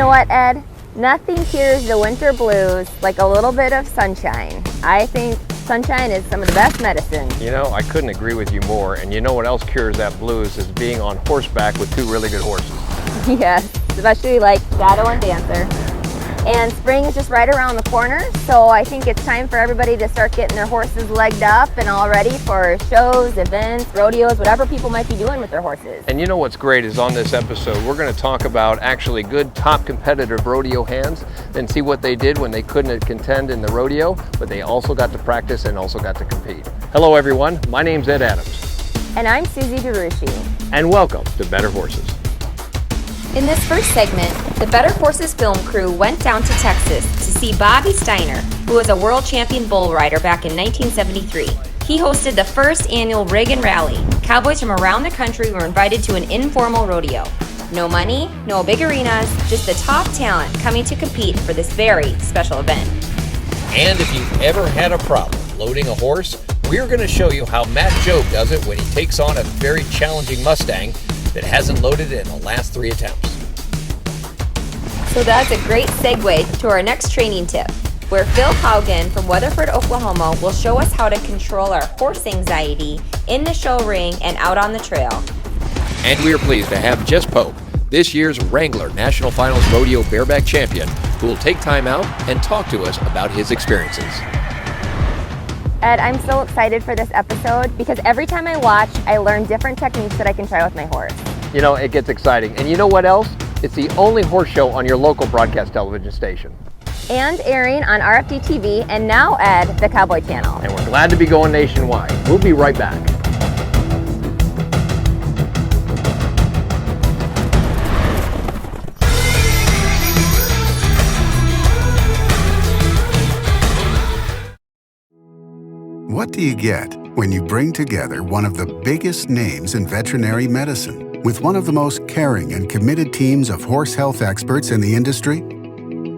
know what, Ed? Nothing cures the winter blues like a little bit of sunshine. I think sunshine is some of the best medicine. You know, I couldn't agree with you more. And you know what else cures that blues is being on horseback with two really good horses. Yes, especially like Shadow and Dancer. And spring is just right around the corner, so I think it's time for everybody to start getting their horses legged up and all ready for shows, events, rodeos, whatever people might be doing with their horses. And you know what's great is on this episode, we're going to talk about actually good top competitive rodeo hands and see what they did when they couldn't contend in the rodeo, but they also got to practice and also got to compete. Hello everyone, my name's Ed Adams. And I'm Susie DeRucci. And welcome to Better Horses. In this first segment, the Better Horses film crew went down to Texas to see Bobby Stiener, who was a world champion bull rider back in 1973. He hosted the first annual Riggin Rally. Cowboys from around the country were invited to an informal rodeo. No money, no big arenas, just the top talent coming to compete for this very special event. And if you've ever had a problem loading a horse, we're going to show you how Matt Jobe does it when he takes on a very challenging Mustang that hasn't loaded it in the last 3 attempts. So that's a great segue to our next training tip, where Phil Haugen from Weatherford, Oklahoma will show us how to control our horse anxiety in the show ring and out on the trail. And we are pleased to have Jess Pope, this year's Wrangler National Finals Rodeo Bareback Champion, who will take time out and talk to us about his experiences. Ed, I'm so excited for this episode because every time I watch, I learn different techniques that I can try with my horse. You know, it gets exciting. And you know what else? It's the only horse show on your local broadcast television station. And airing on RFD TV and now, Ed, the Cowboy Channel. And we're glad to be going nationwide. We'll be right back. What do you get when you bring together one of the biggest names in veterinary medicine with one of the most caring and committed teams of horse health experts in the industry?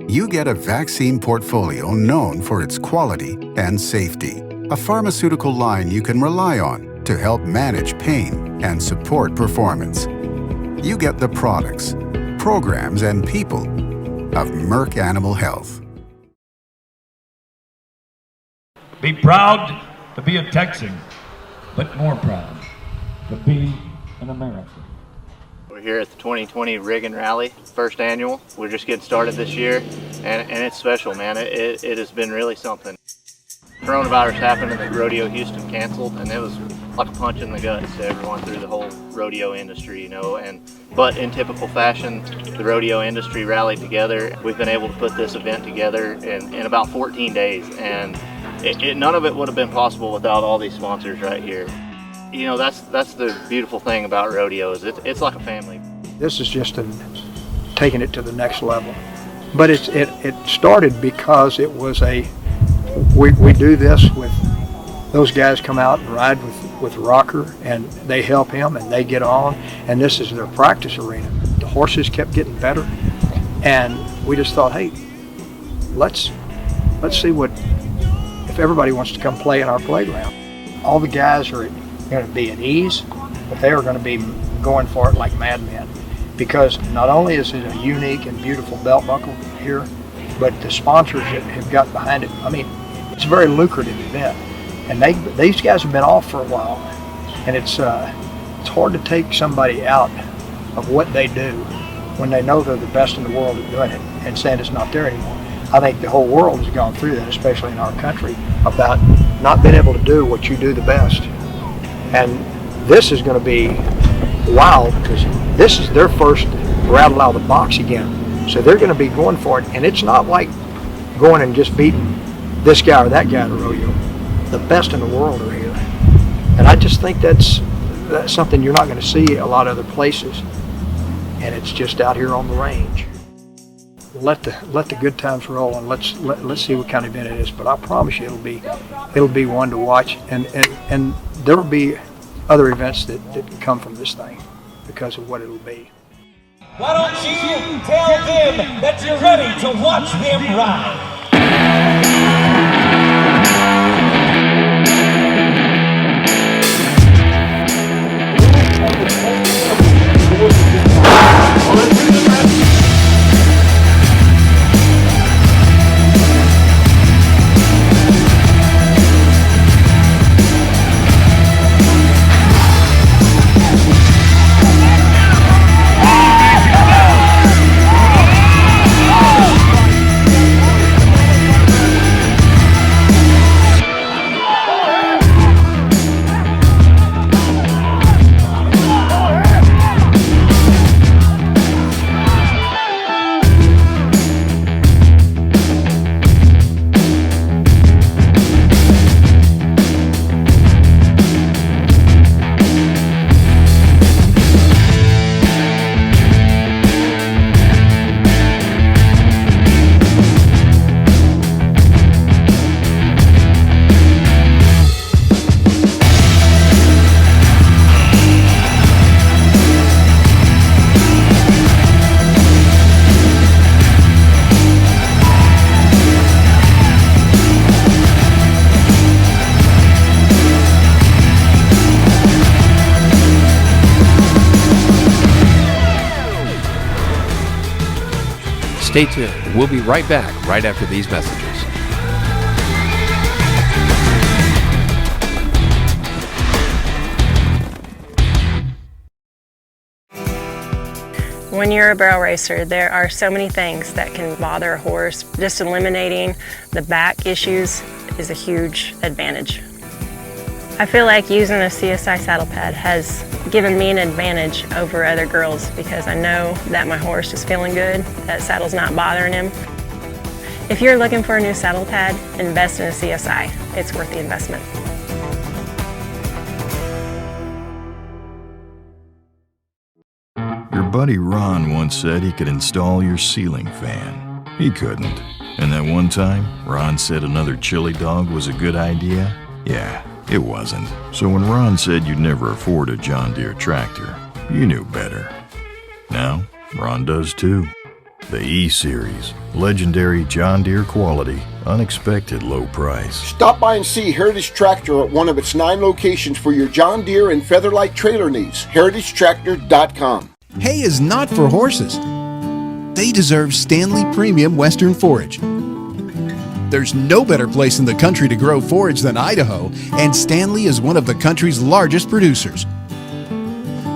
You get a vaccine portfolio known for its quality and safety, a pharmaceutical line you can rely on to help manage pain and support performance. You get the products, programs, and people of Merck Animal Health. Be proud to be a Texan, but more proud to be an American. We're here at the 2020 Riggin Rally, first annual. We're just getting started this year, and it's special, man. It has been really something. Coronavirus happened and the Rodeo Houston canceled, and it was like a punch in the gut to everyone through the whole rodeo industry, you know. But in typical fashion, the rodeo industry rallied together. We've been able to put this event together in about 14 days, and none of it would have been possible without all these sponsors right here. You know, that's the beautiful thing about rodeo is it's like a family. This is just taking it to the next level. But it started because it was we do this with those guys come out and ride with Rocker, and they help him and they get on, and this is their practice arena. The horses kept getting better, and we just thought, hey, let's see what if everybody wants to come play in our playground. All the guys are going to be at ease, but they are going to be going for it like madmen, because not only is it a unique and beautiful belt buckle here, but the sponsors that have got behind it. I mean, it's a very lucrative event, and these guys have been off for a while, and it's hard to take somebody out of what they do when they know they're the best in the world at doing it and saying it's not there anymore. I think the whole world has gone through that, especially in our country, about not being able to do what you do the best. And this is going to be wild because this is their first rattle out of the box again. So they're going to be going for it. And it's not like going and just beating this guy or that guy at a rodeo. The best in the world are here. And I just think that's something you're not going to see a lot of other places. And it's just out here on the range. Let the good times roll, and let's see what kind of event it is. But I promise you, it'll be one to watch, and there will be other events that come from this thing because of what it'll be. Why don't you tell them that you're ready to watch them ride? Stay tuned. We'll be right back right after these messages. When you're a barrel racer, there are so many things that can bother a horse. Just eliminating the back issues is a huge advantage. I feel like using a CSI saddle pad has given me an advantage over other girls because I know that my horse is feeling good, that saddle's not bothering him. If you're looking for a new saddle pad, invest in a CSI. It's worth the investment. Your buddy Ron once said he could install your ceiling fan. He couldn't. And that one time, Ron said another chili dog was a good idea? Yeah, it wasn't. So when Ron said you'd never afford a John Deere tractor, you knew better. Now, Ron does too. The E-Series, legendary John Deere quality, unexpected low price. Stop by and see Heritage Tractor at one of its 9 locations for your John Deere and Featherlight trailer needs. HeritageTractor.com. Hay is not for horses. They deserve Stanley Premium Western Forage. There's no better place in the country to grow forage than Idaho, and Stanley is one of the country's largest producers.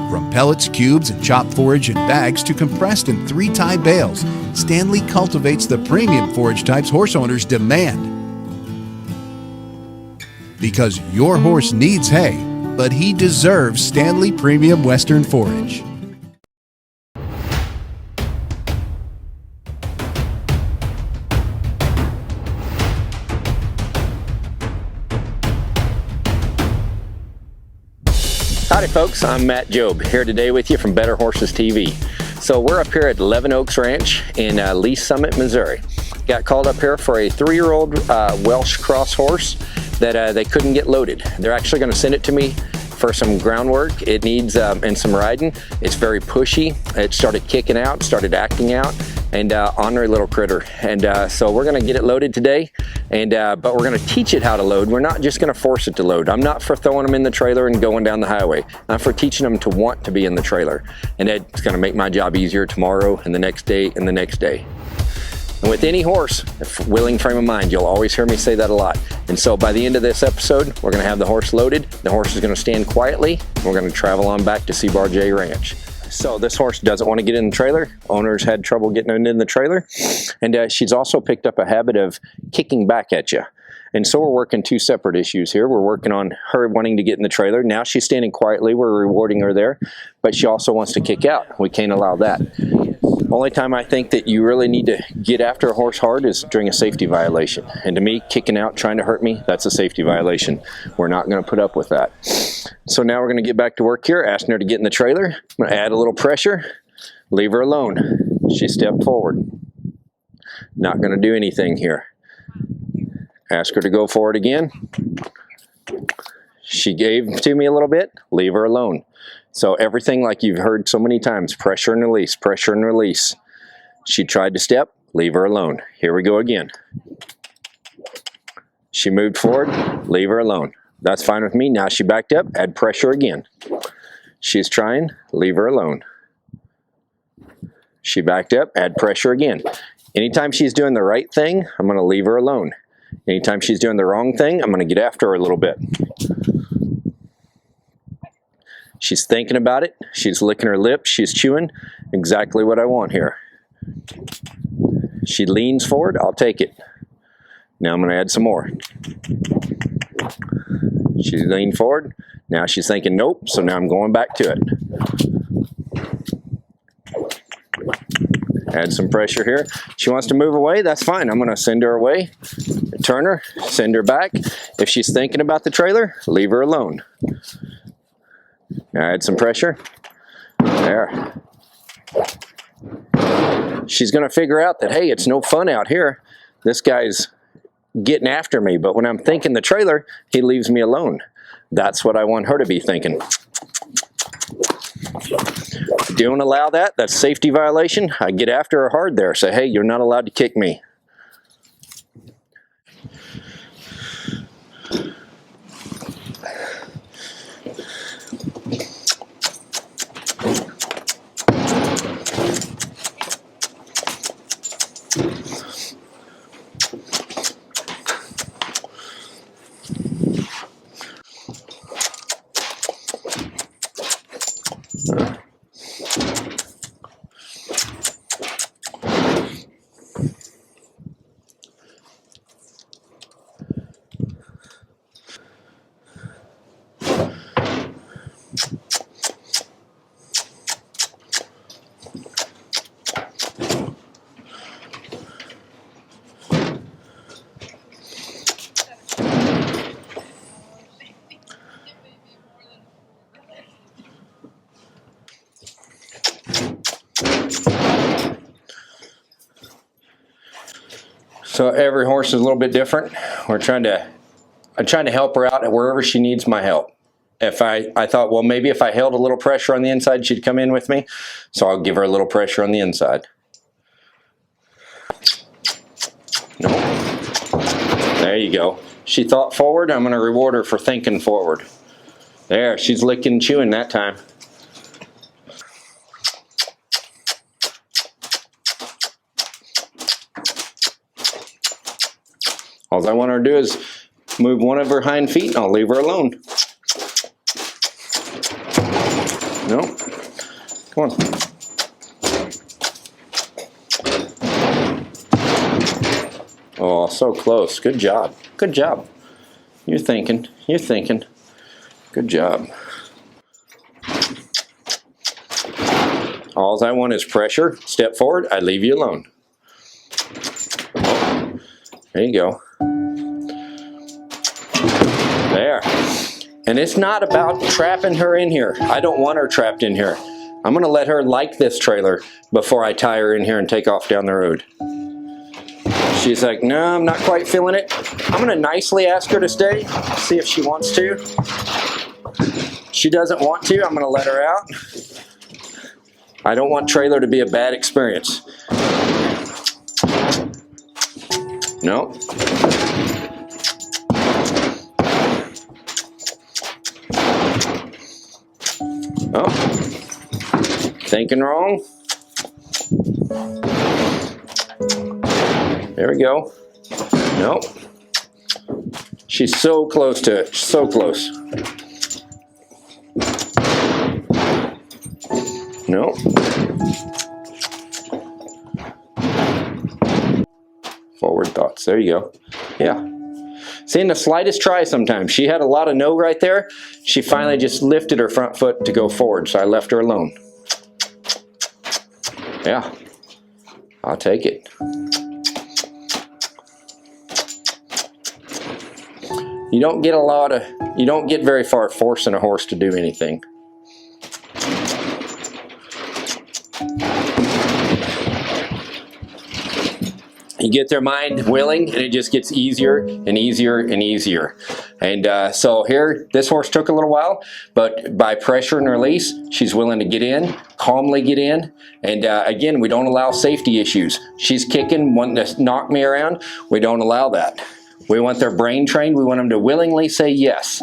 From pellets, cubes, and chopped forage in bags to compressed in 3-tie bales, Stanley cultivates the premium forage types horse owners demand. Because your horse needs hay, but he deserves Stanley Premium Western Forage. Howdy folks, I'm Matt Jobe, here today with you from Better Horses TV. So we're up here at 11 Oaks Ranch in Lee Summit, Missouri. Got called up here for a 3-year-old Welsh cross horse that they couldn't get loaded. They're actually going to send it to me for some groundwork. It needs and some riding. It's very pushy. It started kicking out, started acting out, and ornery little critter. And so we're going to get it loaded today, and but we're going to teach it how to load. We're not just going to force it to load. I'm not for throwing them in the trailer and going down the highway. I'm for teaching them to want to be in the trailer, and it's going to make my job easier tomorrow and the next day and the next day. And with any horse, a willing frame of mind, you'll always hear me say that a lot. And so by the end of this episode, we're going to have the horse loaded. The horse is going to stand quietly. And we're going to travel on back to Seabar J Ranch. So this horse doesn't want to get in the trailer. Owners had trouble getting in the trailer. And she's also picked up a habit of kicking back at you. And so we're working 2 separate issues here. We're working on her wanting to get in the trailer. Now she's standing quietly. We're rewarding her there. But she also wants to kick out. We can't allow that. Only time I think that you really need to get after a horse hard is during a safety violation. And to me, kicking out, trying to hurt me, that's a safety violation. We're not going to put up with that. So now we're going to get back to work here, asking her to get in the trailer. I'm going to add a little pressure, leave her alone. She stepped forward. Not going to do anything here. Ask her to go forward again. She gave to me a little bit, leave her alone. So everything like you've heard so many times, pressure and release, pressure and release. She tried to step, leave her alone. Here we go again. She moved forward, leave her alone. That's fine with me. Now she backed up, add pressure again. She's trying, leave her alone. She backed up, add pressure again. Anytime she's doing the right thing, I'm going to leave her alone. Anytime she's doing the wrong thing, I'm going to get after her a little bit. She's thinking about it. She's licking her lips. She's chewing. Exactly what I want here. She leans forward. I'll take it. Now I'm going to add some more. She leaned forward. Now she's thinking nope. So now I'm going back to it. Add some pressure here. She wants to move away. That's fine. I'm going to send her away. Turn her. Send her back. If she's thinking about the trailer, leave her alone. Now add some pressure. There. She's going to figure out that, hey, it's no fun out here. This guy's getting after me. But when I'm thinking the trailer, he leaves me alone. That's what I want her to be thinking. Don't allow that. That's safety violation. I get after her hard there. Say, hey, you're not allowed to kick me. So every horse is a little bit different. I'm trying to help her out wherever she needs my help. If I thought, well, maybe if I held a little pressure on the inside, she'd come in with me. So I'll give her a little pressure on the inside. No. There you go. She thought forward. I'm going to reward her for thinking forward. There, she's licking and chewing that time. All I want her to do is move one of her hind feet and I'll leave her alone. No. Come on. Oh, so close. Good job. Good job. You're thinking. You're thinking. Good job. All I want is pressure. Step forward. I leave you alone. There you go. There. And it's not about trapping her in here. I don't want her trapped in here. I'm going to let her like this trailer before I tie her in here and take off down the road. She's like, no, I'm not quite feeling it. I'm going to nicely ask her to stay, see if she wants to. She doesn't want to, I'm going to let her out. I don't want trailer to be a bad experience. No. Oh, thinking wrong. There we go. Nope. She's so close to it, so close. Nope. Forward thoughts, there you go. Yeah. Seeing the slightest try sometimes. She had a lot of no right there. She finally just lifted her front foot to go forward, so I left her alone. Yeah, I'll take it. You don't get very far forcing a horse to do anything. You get their mind willing and it just gets easier and easier and easier. And so here, this horse took a little while, but by pressure and release, she's willing to get in, calmly get in. And again, we don't allow safety issues. She's kicking, wanting to knock me around. We don't allow that. We want their brain trained. We want them to willingly say yes.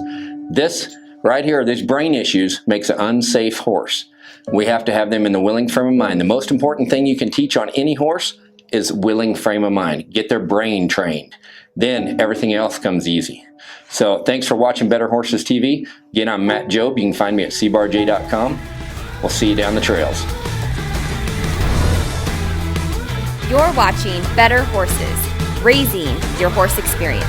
This right here, these brain issues makes an unsafe horse. We have to have them in the willing frame of mind. The most important thing you can teach on any horse is willing frame of mind. Get their brain trained. Then everything else comes easy. So thanks for watching Better Horses TV. Again, I'm Matt Jobe. You can find me at cbarj.com. We'll see you down the trails. You're watching Better Horses, raising your horse experience.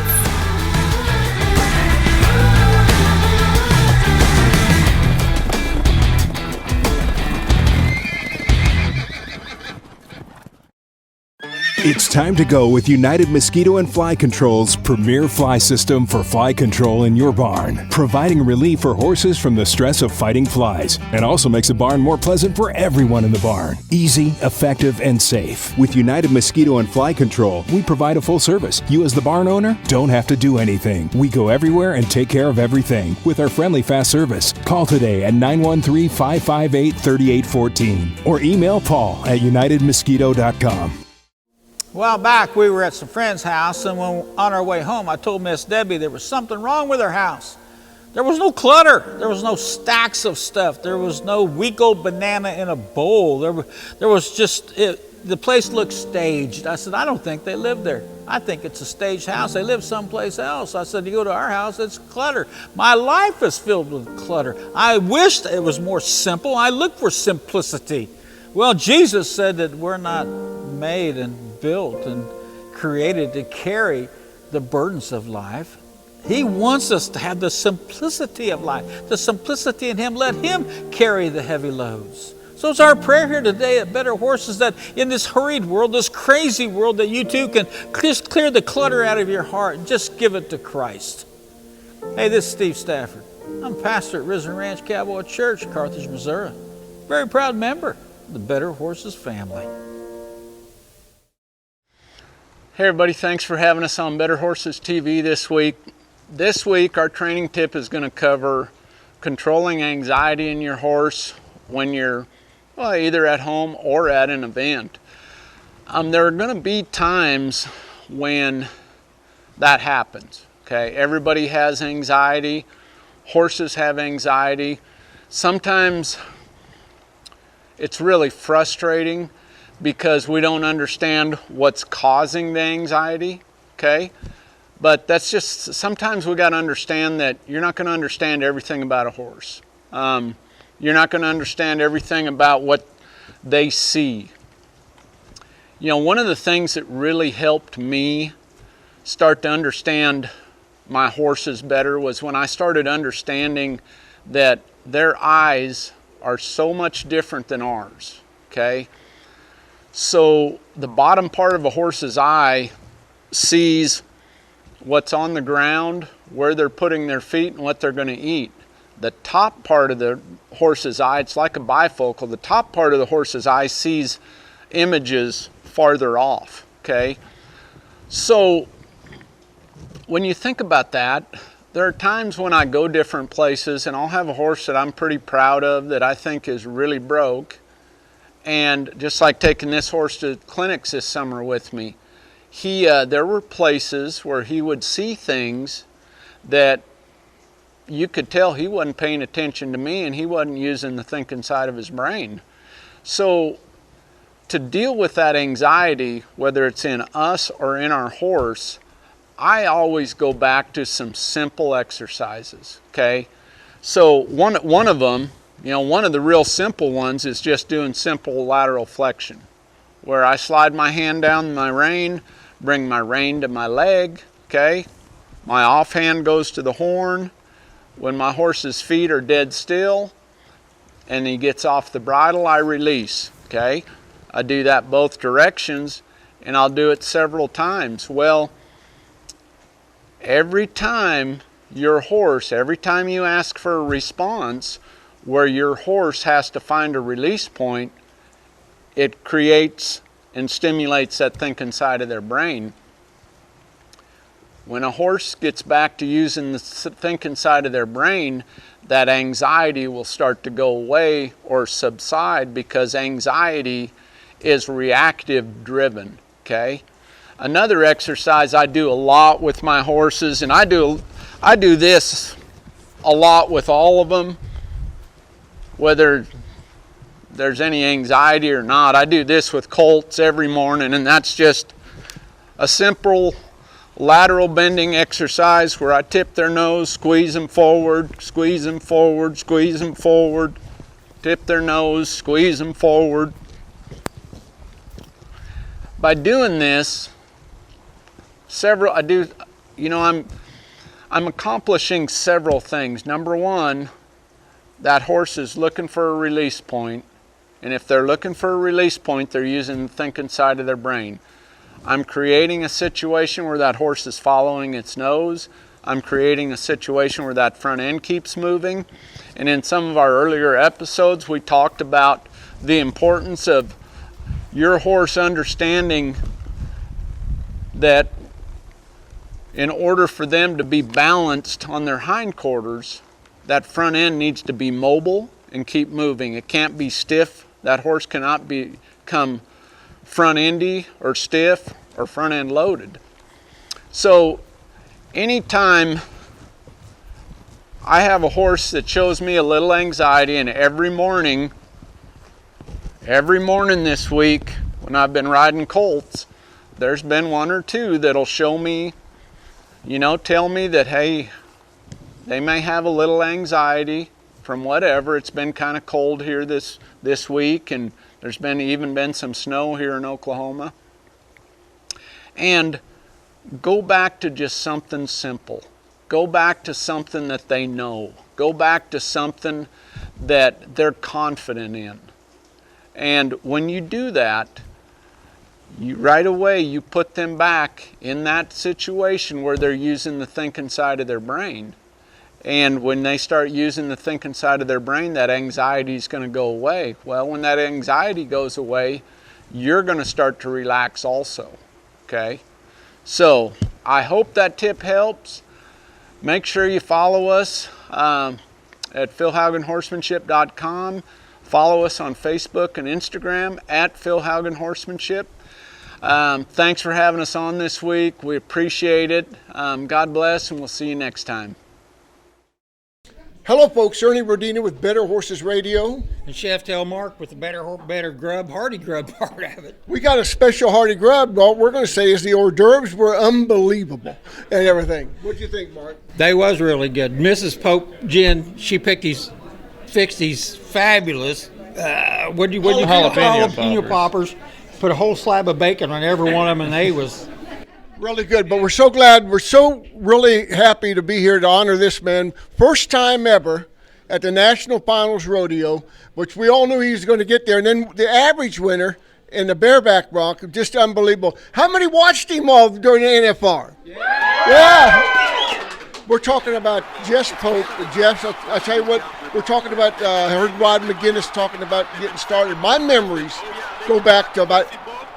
It's time to go with United Mosquito and Fly Control's premier fly system for fly control in your barn, providing relief for horses from the stress of fighting flies, and also makes the barn more pleasant for everyone in the barn. Easy, effective, and safe. With United Mosquito and Fly Control, we provide a full service. You as the barn owner don't have to do anything. We go everywhere and take care of everything with our friendly fast service. Call today at 913-558-3814 or email Paul at unitedmosquito.com. A while back, we were at some friend's house, and when on our way home, I told Miss Debbie there was something wrong with her house. There was no clutter. There was no stacks of stuff. There was no week old banana in a bowl. There was just, the place looked staged. I said, I don't think they live there. I think it's a staged house. They live someplace else. I said, you go to our house, it's clutter. My life is filled with clutter. I wished it was more simple. I look for simplicity. Well, Jesus said that we're not made and built and created to carry the burdens of life. He wants us to have the simplicity of life, the simplicity in Him. Let Him carry the heavy loads. So it's our prayer here today at Better Horses that in this hurried world, this crazy world, that you too can just clear the clutter out of your heart and just give it to Christ. Hey, this is Steve Stafford. I'm pastor at Risen Ranch Cowboy Church, Carthage, Missouri. Very proud member of the Better Horses family. Hey everybody, thanks for having us on Better Horses TV this week. This week our training tip is going to cover controlling anxiety in your horse when you're either at home or at an event. There are going to be times when that happens. Okay, everybody has anxiety. Horses have anxiety. Sometimes it's really frustrating because we don't understand what's causing the anxiety, okay? But that's just, sometimes we got to understand that you're not going to understand everything about a horse. You're not going to understand everything about what they see. You know, one of the things that really helped me start to understand my horses better was when I started understanding that their eyes are so much different than ours, okay? So the bottom part of a horse's eye sees what's on the ground, where they're putting their feet, and what they're going to eat. The top part of the horse's eye, it's like a bifocal, the top part of the horse's eye sees images farther off, okay? So when you think about that, there are times when I go different places and I'll have a horse that I'm pretty proud of that I think is really broke. And just like taking this horse to clinics this summer with me, there were places where he would see things that you could tell he wasn't paying attention to me and he wasn't using the thinking side of his brain. So to deal with that anxiety, whether it's in us or in our horse, I always go back to some simple exercises, okay? So one of them, you know, one of the real simple ones is just doing simple lateral flexion, where I slide my hand down my rein, bring my rein to my leg, okay? My offhand goes to the horn. When my horse's feet are dead still and he gets off the bridle, I release, okay? I do that both directions and I'll do it several times. Well, every time you ask for a response, where your horse has to find a release point, it creates and stimulates that thinking side of their brain. When a horse gets back to using the thinking side of their brain, that anxiety will start to go away or subside, because anxiety is reactive driven, okay? Another exercise I do a lot with my horses, and I do this a lot with all of them, whether there's any anxiety or not. I do this with colts every morning, and that's just a simple lateral bending exercise where I tip their nose, squeeze them forward, squeeze them forward, squeeze them forward, tip their nose, squeeze them forward. By doing this, I'm accomplishing several things. Number one, that horse is looking for a release point, and if they're looking for a release point, they're using the thinking side of their brain. I'm creating a situation where that horse is following its nose. I'm creating a situation where that front end keeps moving. And in some of our earlier episodes, we talked about the importance of your horse understanding that in order for them to be balanced on their hindquarters, that front end needs to be mobile and keep moving. It can't be stiff. That horse cannot become front endy or stiff or front end loaded. So anytime I have a horse that shows me a little anxiety, and every morning this week when I've been riding colts, there's been one or two that'll show me, tell me that, hey, they may have a little anxiety from whatever. It's been kind of cold here this week, and there's even been some snow here in Oklahoma. And go back to just something simple. Go back to something that they know. Go back to something that they're confident in. And when you do that, right away you put them back in that situation where they're using the thinking side of their brain. And when they start using the thinking side of their brain, that anxiety is going to go away. Well, when that anxiety goes away, you're going to start to relax also, okay? So I hope that tip helps. Make sure you follow us at philhaugenhorsemanship.com. Follow us on Facebook and Instagram at philhaugenhorsemanship. Thanks for having us on this week. We appreciate it. God bless, and we'll see you next time. Hello, folks. Ernie Rodina with Better Horses Radio. And Chef Del Mark with the Better Grub, Hardy Grub part of it. We got a special Hardy Grub. All we're going to say is the hors d'oeuvres were unbelievable and everything. What do you think, Mark? They was really good. Mrs. Pope, Jen, she fixed these fabulous, jalapeno poppers. Put a whole slab of bacon on every one of them, and they was really good. But we're so glad, we're so really happy to be here to honor this man. First time ever at the National Finals Rodeo, which we all knew he was going to get there. And then the average winner in the Bareback bronc, just unbelievable. How many watched him all during the NFR? Yeah. We're talking about Jess Pope. Jess, I'll tell you what, we're talking about, I heard Rod McGinnis talking about getting started. My memories go back to about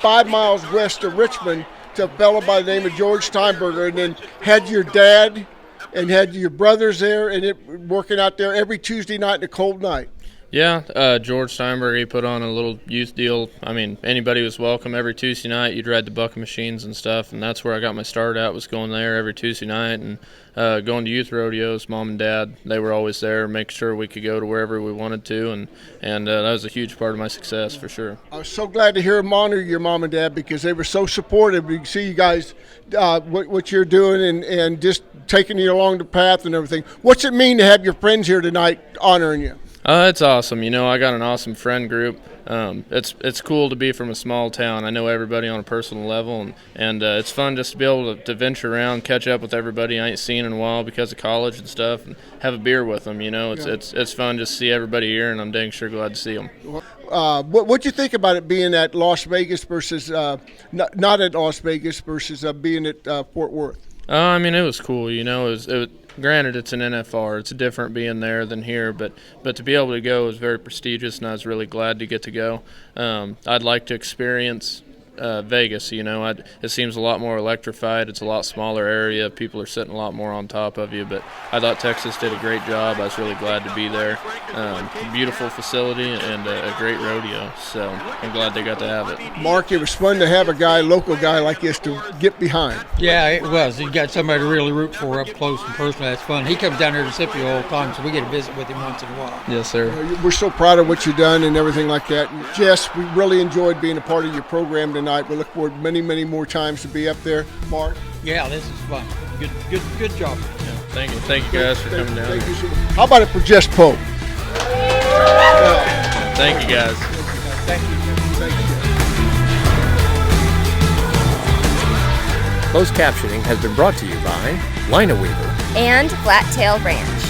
5 miles west of Richmond to a fellow by the name of George Steinberger, and then had your dad and had your brothers there and it working out there every Tuesday night and a cold night. Yeah, George Steinberg, he put on a little youth deal. I mean, anybody was welcome every Tuesday night. You'd ride the bucket machines and stuff, and that's where I got my start out, was going there every Tuesday night and going to youth rodeos. Mom and Dad, they were always there, make sure we could go to wherever we wanted to, and that was a huge part of my success for sure. I was so glad to hear him honor your mom and dad because they were so supportive. You can see you guys, what you're doing and just taking you along the path and everything. What's it mean to have your friends here tonight honoring you? It's awesome. You know, I got an awesome friend group. It's cool to be from a small town. I know everybody on a personal level, and it's fun just to be able to venture around, catch up with everybody I ain't seen in a while because of college and stuff, and have a beer with them. You know, it's fun just to see everybody here, and I'm dang sure glad to see them. What do you think about it being at Las Vegas versus not at Las Vegas versus being at Fort Worth? I mean, it was cool. You know, it was granted, it's an NFR. It's different being there than here, but to be able to go was very prestigious, and I was really glad to get to go. I'd like to experience Vegas. You know, it seems a lot more electrified. It's a lot smaller area. People are sitting a lot more on top of you, but I thought Texas did a great job. I was really glad to be there. Beautiful facility and a great rodeo, so I'm glad they got to have it. Mark, it was fun to have a local guy like this to get behind. Yeah, it was. You got somebody to really root for up close and personal. That's fun. He comes down here to Scipio all the time, so we get to visit with him once in a while. Yes, sir. We're so proud of what you've done and everything like that. And Jess, we really enjoyed being a part of your program tonight. We look forward many, many more times to be up there. Mark? Yeah, this is fun. Good job. Yeah, thank you guys for coming down. Thank you so much. How about it for Jess Pope? Thank you guys. Thank you. Closed captioning has been brought to you by Lina Weaver and Flat Tail Ranch.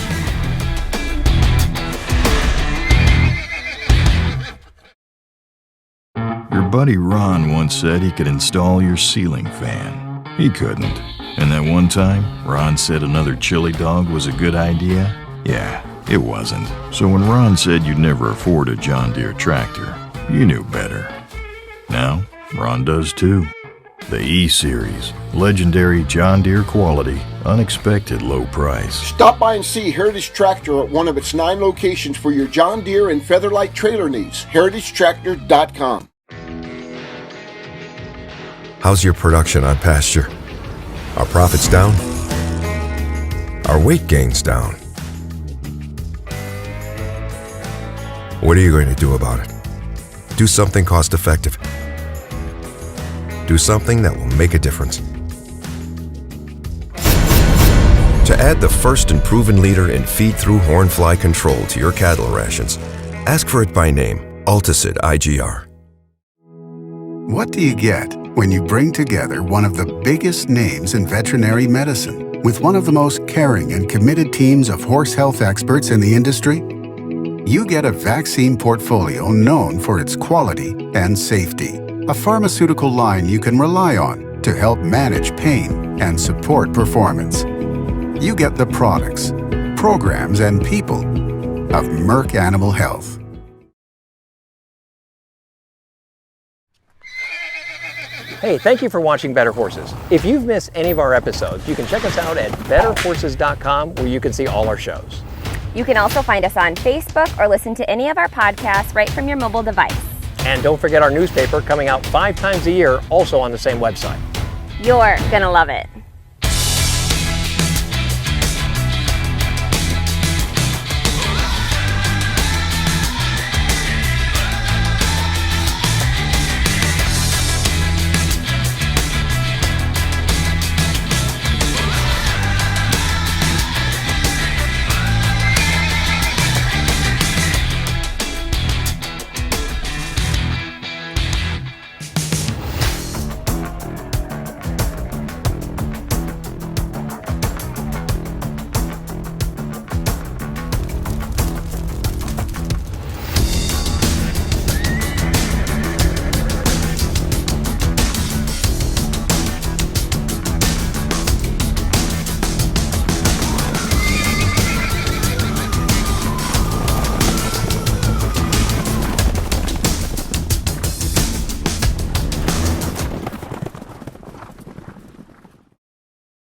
Your buddy Ron once said he could install your ceiling fan. He couldn't. And that one time, Ron said another chili dog was a good idea? Yeah, it wasn't. So when Ron said you'd never afford a John Deere tractor, you knew better. Now, Ron does too. The E-Series, legendary John Deere quality, unexpected low price. Stop by and see Heritage Tractor at one of its 9 locations for your John Deere and Featherlight trailer needs. HeritageTractor.com. How's your production on pasture? Are profits down? Are weight gains down? What are you going to do about it? Do something cost-effective. Do something that will make a difference. To add the first and proven leader in feed-through hornfly control to your cattle rations, ask for it by name, Alticid IGR. What do you get when you bring together one of the biggest names in veterinary medicine with one of the most caring and committed teams of horse health experts in the industry? You get a vaccine portfolio known for its quality and safety, a pharmaceutical line you can rely on to help manage pain and support performance. You get the products, programs, and people of Merck Animal Health. Hey, thank you for watching Better Horses. If you've missed any of our episodes, you can check us out at betterhorses.com where you can see all our shows. You can also find us on Facebook or listen to any of our podcasts right from your mobile device. And don't forget our newspaper coming out 5 times a year, also on the same website. You're gonna love it.